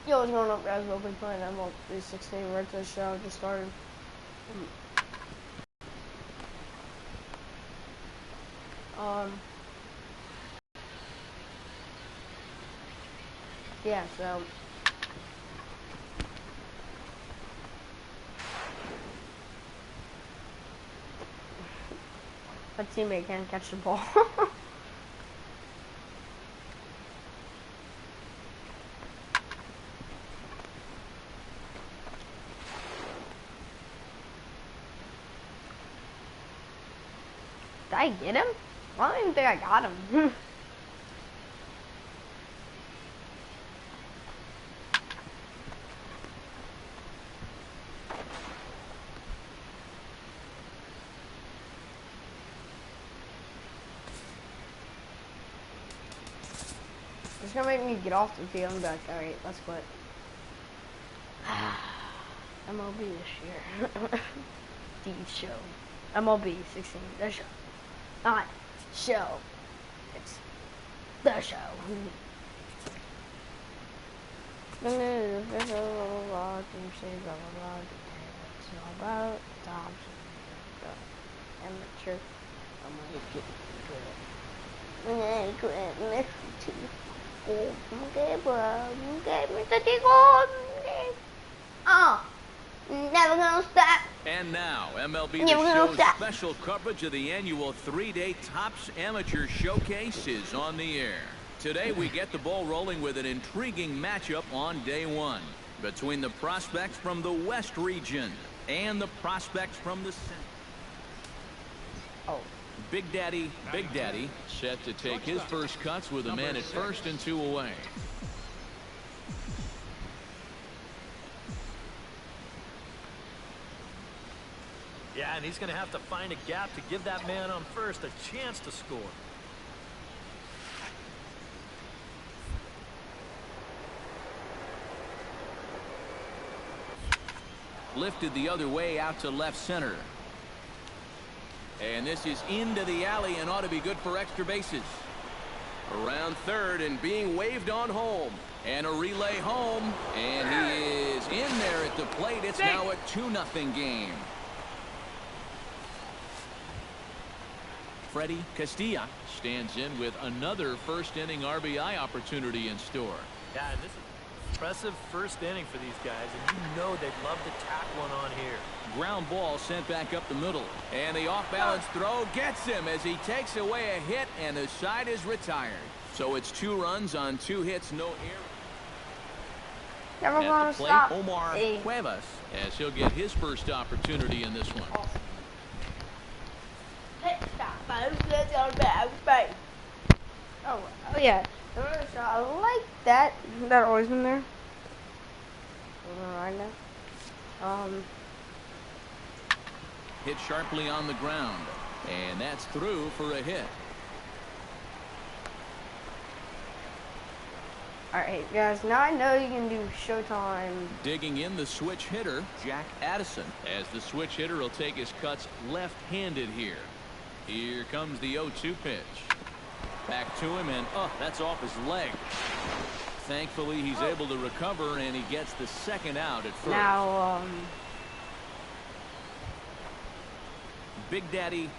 Yo, what's going on, guys? We'll be playing Mlb16 right to the show. Just started. Yeah, so. My teammate can't catch the ball. Did I get him? I don't even think I got him. It's gonna make me get off the field and be like, alright, let's quit. MLB this year. The show. Mlb16, the show. Not show. It's the show. It's all about Tom's amateur. I'm gonna get good. Never gonna stop. And now, MLB The Show's special coverage of the annual 3-day Topps Amateur Showcase is on the air. Today, we get the ball rolling with an intriguing matchup on day one between the prospects from the West region and the prospects from the Center. Big Daddy, set to take his first cuts with a man at first and 2 away. Yeah, and he's going to have to find a gap to give that man on first a chance to score. Lifted the other way out to left center. And this is into the alley and ought to be good for extra bases. Around third and being waved on home. And a relay home. And he is in there at the plate. It's now a 2-0 game. Freddie Castilla stands in with another first inning RBI opportunity in store. Yeah, and this is an impressive first inning for these guys, and you know they'd love to tack one on here. Ground ball sent back up the middle, and the off-balance throw gets him as he takes away a hit, and the side is retired. So it's 2 runs on 2 hits, no error. Never At the plate, stop. Omar Cuevas, as he'll get his first opportunity in this one. Oh yeah. I like that. That always in there. Right now. Hit sharply on the ground, and that's through for a hit. Alright, guys. Now I know you can do Showtime. Digging in the switch hitter, Jack Addison, as the switch hitter will take his cuts left-handed here. Here comes the 0-2 pitch. Back to him, and that's off his leg. Thankfully, he's able to recover, and he gets the second out at first. Now, Big Daddy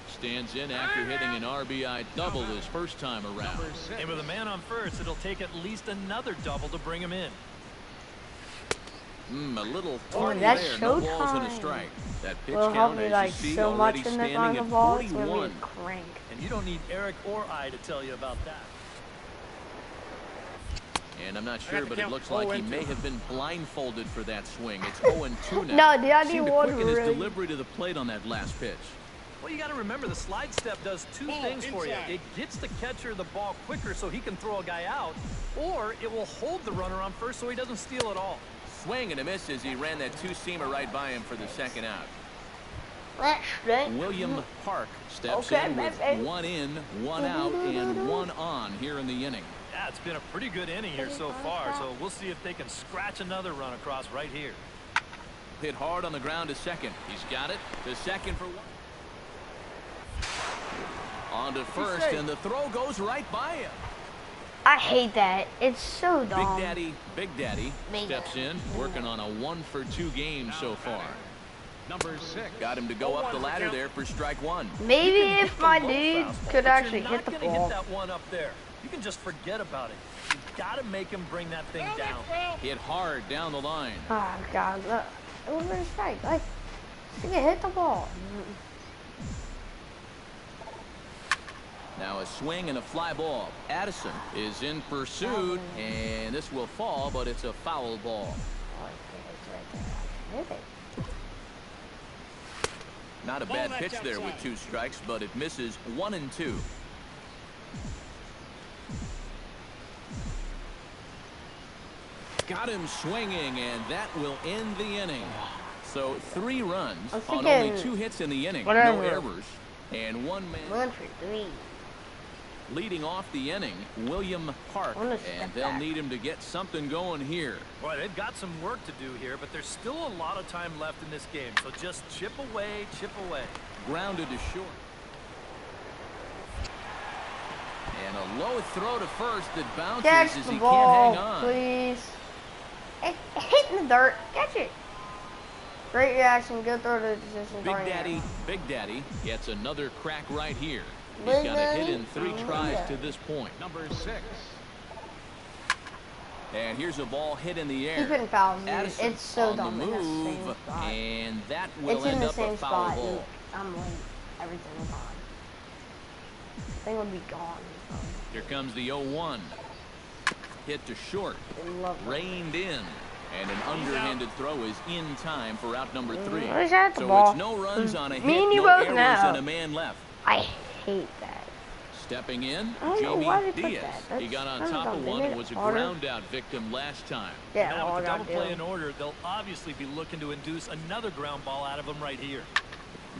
stands in after hitting an RBI double his first time around. And with a man on first, it'll take at least another double to bring him in. A little tardy that's there, no balls and a Showtime. strike. That pitch will help count, me as like you see, so already much in the standing final at ball. It's gonna 41. be a crank. And you don't need Eric or I to tell you about that. And I'm not sure, but it looks like he may have been blindfolded for that swing. It's 0-2 now. No, did I do Seemed to one quicken his really? delivery to the plate on that last pitch. Well, you got to remember the slide step does 2 things for you. It gets the catcher the ball quicker so he can throw a guy out, or it will hold the runner on first so he doesn't steal it all. Swing and a miss as he ran that 2-seamer right by him for the second out. William Park steps in with 1 in, 1 out, and 1 on here in the inning. Yeah, it's been a pretty good inning here so far, so we'll see if they can scratch another run across right here. Hit hard on the ground to second. He's got it to second for 1. On to first, and the throw goes right by him. I hate that. It's so dumb. Big Daddy steps in, working on a 1-for-2 game so far. Number 6. Got him to go up the ladder there for strike one. Maybe if my dude could actually hit the ball. Hit that one up there. You can just forget about it. You gotta make him bring that thing down. Hit hard down the line. Oh God, look. It was a strike. Like, you can hit the ball. Now a swing and a fly ball. Addison is in pursuit, and this will fall, but it's a foul ball. Oh, it's right there. Hit it. Not a bad pitch there with 2 strikes, but it misses 1 and 2. Got him swinging, and that will end the inning. So 3 runs on only 2 hits in the inning, no errors, and 1 man. 1 for 3. Leading off the inning, William Park, and they'll need him to get something going here. Boy, they've got some work to do here, but there's still a lot of time left in this game, so just chip away, chip away. Grounded to short. And a low throw to first that bounces as he can't hang on. Please. Hit in the dirt. Catch it. Great reaction. Good throw to the position. Big Daddy gets another crack right here. He's got a hit in 3 tries to this point. Number 6. And here's a ball hit in the air. He couldn't foul me. Addison It's so on dumb. the move, and that will end up a foul ball. I'm late. Everything is on. Thing would be gone. Here comes the 0-1. Hit to short. Reined in. And an underhanded throw is in time for out number 3. So it's no runs on a hit, no errors, and a man left. I hate that. Stepping in, Jamie Diaz. He got on top of one and was a ground out victim last time. Yeah, now with the double play in order, they'll obviously be looking to induce another ground ball out of him right here.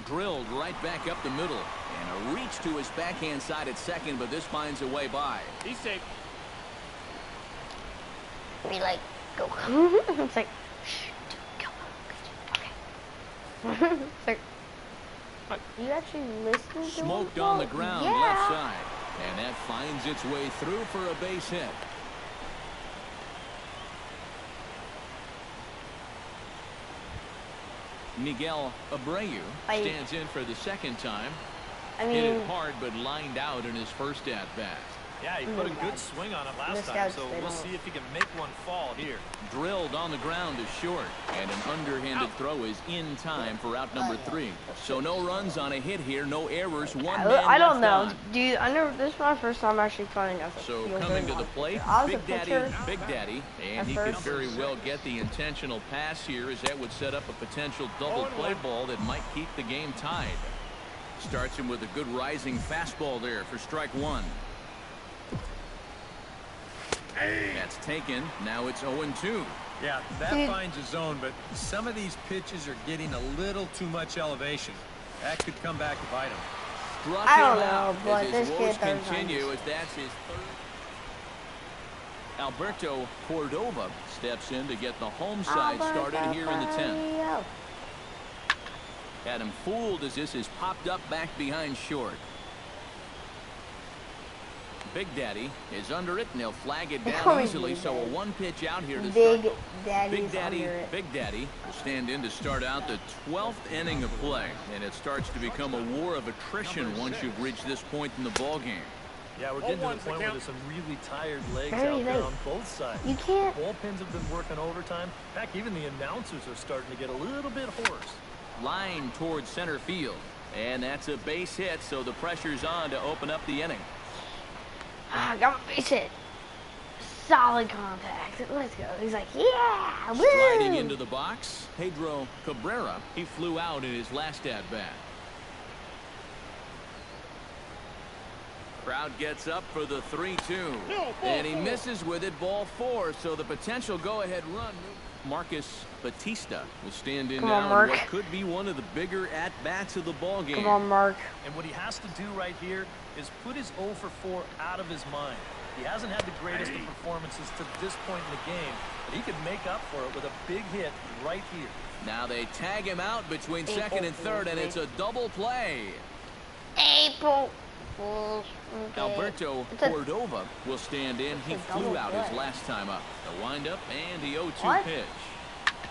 Drilled right back up the middle. And a reach to his backhand side at second, but this finds a way by. He's safe. Be like, go. It's like, shh, go. Okay. It's like, you actually listening to Smoked on the ground left side. And that finds its way through for a base hit. Miguel Abreu stands in for the second time. Hit it hard, but lined out in his first at-bat. Yeah, he put a good swing on it last time, so we'll see if he can make one fall here. Drilled on the ground to short, and an underhanded throw is in time for out number 3. So no runs on a hit here, no errors, 1 man I don't know, on. dude. This is my first time actually playing as a So coming to the plate, Big Daddy, and he could very well get the intentional pass here, as that would set up a potential double play ball that might keep the game tied. Starts him with a good rising fastball there for strike 1. That's taken. Now it's 0-2. Yeah, that finds a zone, but some of these pitches are getting a little too much elevation. That could come back to bite him. Struck him out as his woes continue, as that's his third. Alberto Cordova steps in to get the home side started here in the 10th. Had him fooled as this is popped up back behind short. Big Daddy is under it, and they'll flag it down easily. So a 1 pitch out here to start. Big Daddy will stand in to start out the 12th inning of play, and it starts to become a war of attrition once you've reached this point in the ball game. Yeah, we're getting to the point where there's some really tired legs out there on both sides. You can't. Bullpens have been working overtime. Heck, even the announcers are starting to get a little bit hoarse. Line towards center field, and that's a base hit, so the pressure's on to open up the inning. Got my base hit. Solid contact. Let's go. He's like, yeah, woo! Sliding into the box, Pedro Cabrera. He flew out in his last at-bat. Crowd gets up for the 3-2. And he misses with it, ball 4, so the potential go-ahead run. Marcus Batista will stand in now in what could be one of the bigger at-bats of the ball game. Come on, Mark. And what he has to do right here is put his 0 for 4 out of his mind. He hasn't had the greatest of performances to this point in the game, but he could make up for it with a big hit right here. Now they tag him out between second and third, and it's a double play. April. Okay. Alberto Cordova will stand in. He flew out his last time up. The windup and the 0-2 pitch.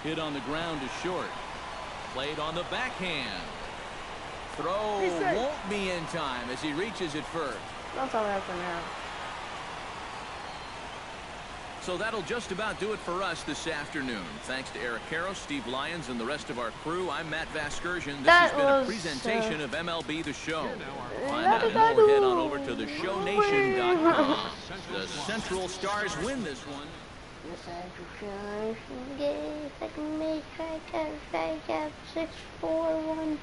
Hit on the ground to short. Played on the backhand. Throw won't be in time as he reaches it first. That's all that for now. So that'll just about do it for us this afternoon. Thanks to Eric Caro, Steve Lyons, and the rest of our crew. I'm Matt Vasgersian. This has been a presentation of MLB The Show. Find out more, head on over to theshownation.com. The Central Stars win this one. The Central Stars get second base, strikeout, 6-4-1.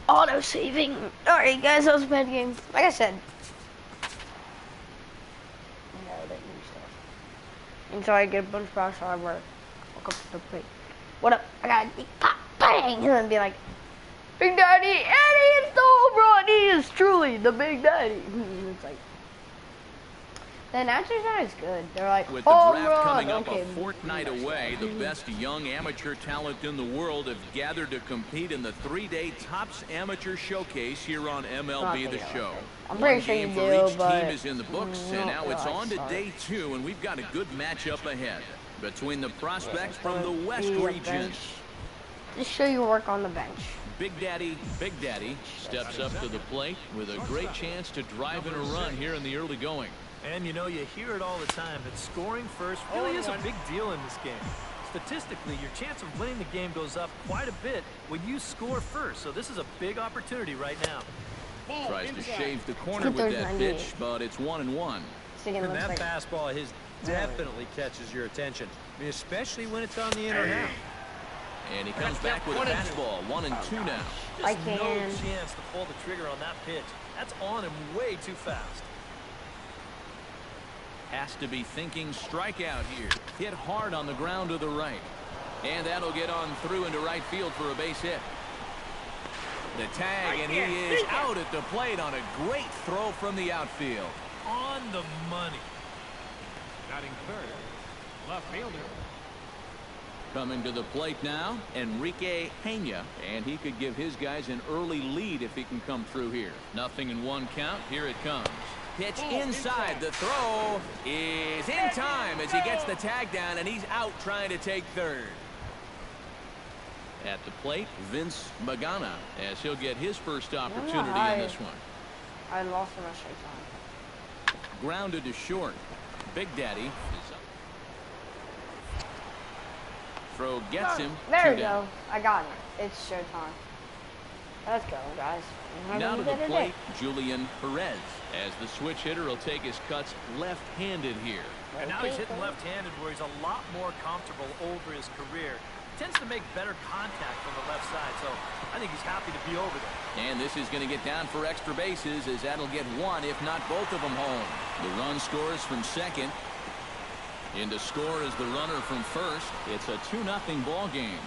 Auto saving. Alright, guys, that was a bad game. Like I said. And so I get a bunch of box hard work. Walk up to the plate. What up? I got a big pop, bang! And then be like, Big Daddy, Eddie, it's the home run! He is truly the Big Daddy. It's like, the announcers are as good. They're like, with the draft run. coming up a fortnight away, the best young amateur talent in the world have gathered to compete in the 3-day Topps Amateur Showcase here on MLB The Show. I'm pretty sure you do, each but team is in the books, and now it's on to day 2, and we've got a good matchup ahead between the prospects from the West region. Just show your work on the bench. Big Daddy steps up to the plate with a great chance to drive in a run here in the early going. And you know, you hear it all the time that scoring first really is a big deal in this game. Statistically, your chance of winning the game goes up quite a bit when you score first. So this is a big opportunity right now. Tries to shave the corner with that pitch, but it's 1-1. And that fastball of his definitely catches your attention, especially when it's on the inner half. And he comes back with a fastball, 1-2 now. Just no chance to pull the trigger on that pitch. That's on him way too fast. Has to be thinking strikeout here. Hit hard on the ground to the right. And that'll get on through into right field for a base hit. The tag, and he is out at the plate on a great throw from the outfield. On the money. Batting third, left fielder. Coming to the plate now, Enrique Pena, and he could give his guys an early lead if he can come through here. 0-1 count. Here it comes. Pitch inside. The throw is in time as he gets the tag down, and he's out trying to take third. At the plate, Vince Magana, as he'll get his first opportunity in this one. I lost my straight time. Grounded to short. Big Daddy is up. Throw gets him. There we go. I got it. It's showtime. Let's go, guys. Now to the plate, Julian Perez, as the switch hitter will take his cuts left-handed here. And now he's hitting left-handed where he's a lot more comfortable over his career. Tends to make better contact from the left side, so I think he's happy to be over there. And this is going to get down for extra bases, as that'll get one, if not both of them, home. The run scores from second. In to score is the runner from first. It's a 2-0 ball game.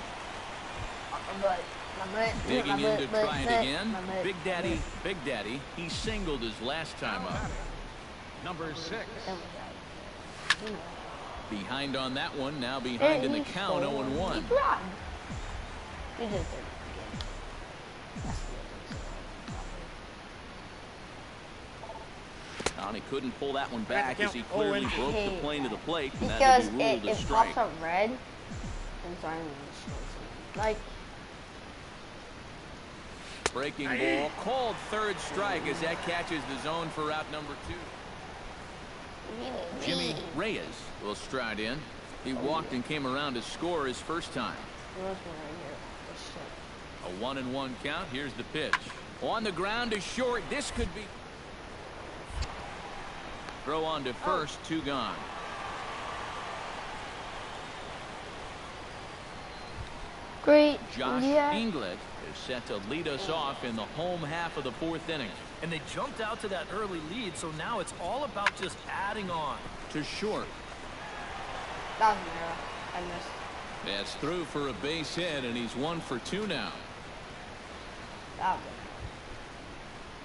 Digging in to try it again. Big Daddy, he singled his last time up. Number 6. Behind on that one, now behind in the count, 0-1. He couldn't pull that one back as he clearly broke the plane to the plate. And because that it pops up red. Like, breaking ball, called third strike as that catches the zone for out number 2. Jimmy Reyes will stride in. He walked and came around to score his first time. A 1-1 count. Here's the pitch. On the ground to short. This could be. Throw on to first. 2 gone. Great. Josh Inglet is set to lead us off in the home half of the 4th inning. And they jumped out to that early lead, so now it's all about just adding on. To short. That was an error. I missed. That's through for a base hit, and he's 1 for 2 now.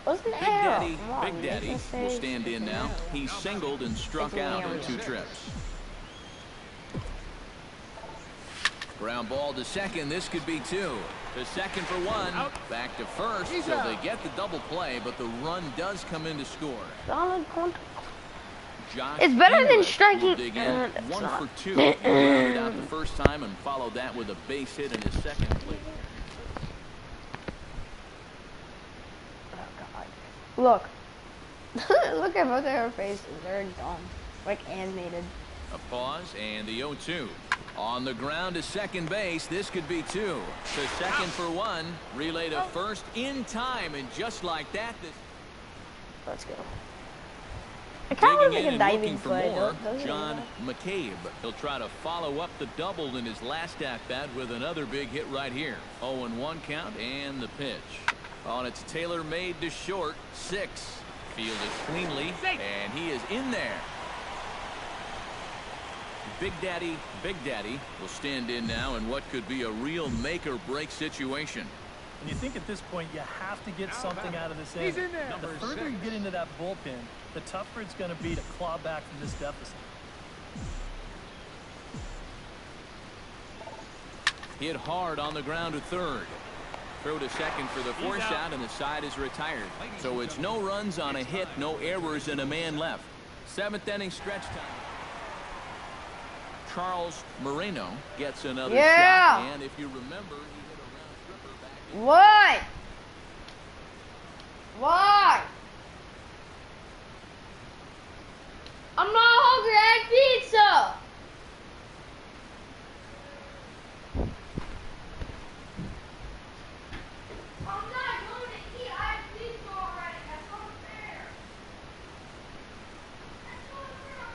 Big Daddy will stand in now. He singled and struck out on 2 trips. Ground ball to second. This could be 2. To second for 1. Out. Back to first. So they get the double play, but the run does come in to score. Solid contact. Josh It's better than English striking. will dig in. It's 1 not. for 2. He grounded out the first time and followed that with a base hit in his second play. Oh God! Look, look at both of their faces. They're dumb, like animated. A pause and the 0-2. On the ground to second base. This could be 2. To second for 1. Relay to first in time, and just like that, this. Let's go. It kind of Digging looks like in a and diving looking for play, more, doesn't it? John McCabe. He'll try to follow up the double in his last at-bat with another big hit right here. 0-1 count and the pitch. On its tailor-made to short. 6. Fielded cleanly, and he is in there. Big Daddy will stand in now in what could be a real make-or-break situation. And you think at this point you have to get something out of this inning. The further you get into that bullpen, the tougher it's going to be to claw back from this deficit. Hit hard on the ground to third. Throw to second for the force out, and the side is retired. So it's no runs on a hit, no errors, and a man left. 7th inning stretch time. Charles Moreno gets another shot, and if you remember, he hit a round tripper back in. Why? Why? I'm not hungry. I had pizza. I'm not going to eat. I had pizza already. That's not fair. That's not fair.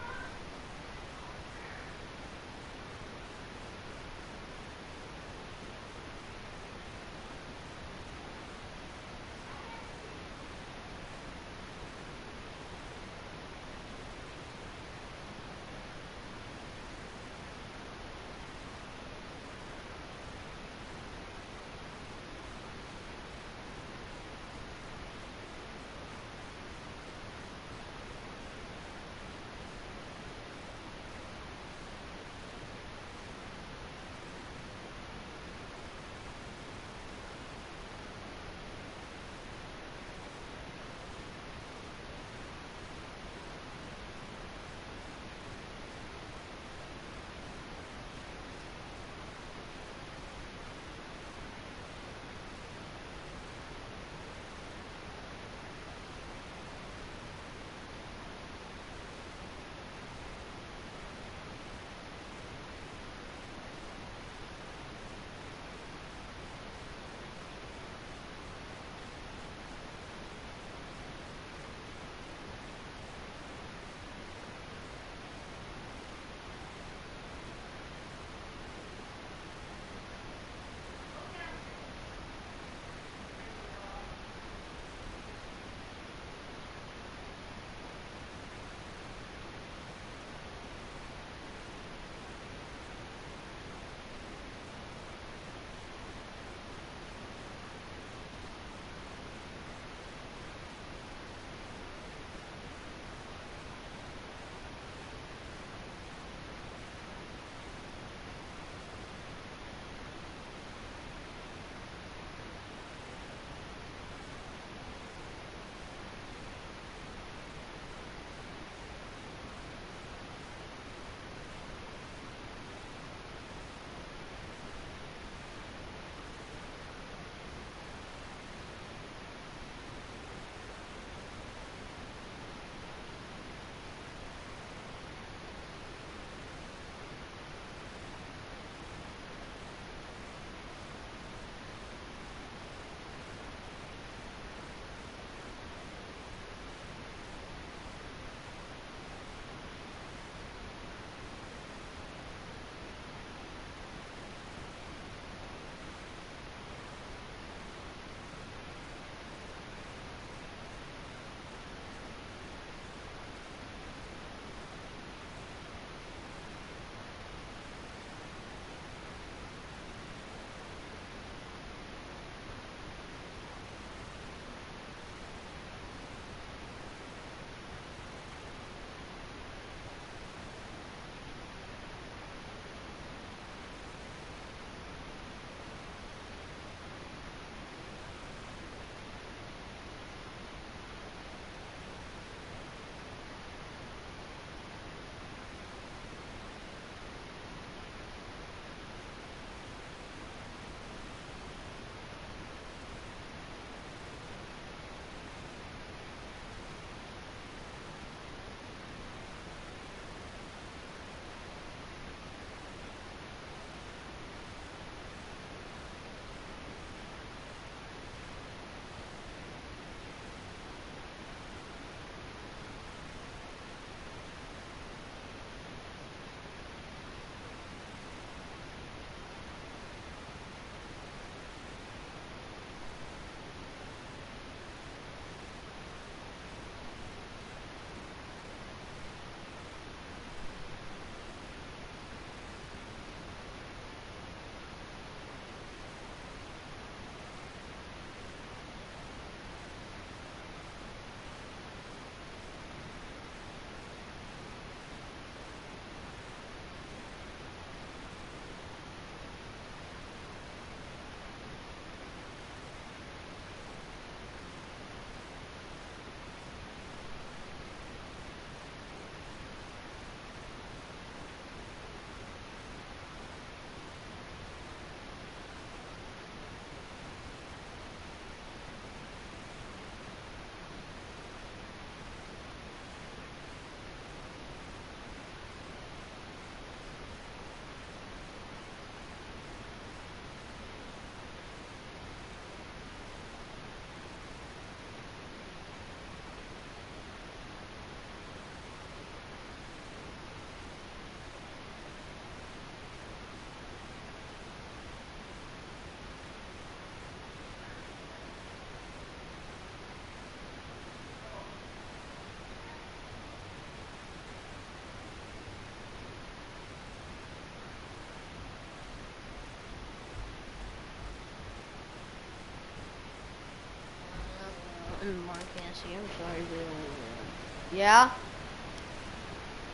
Mark can't see. I'm sorry, Bill. Yeah.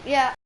Yeah.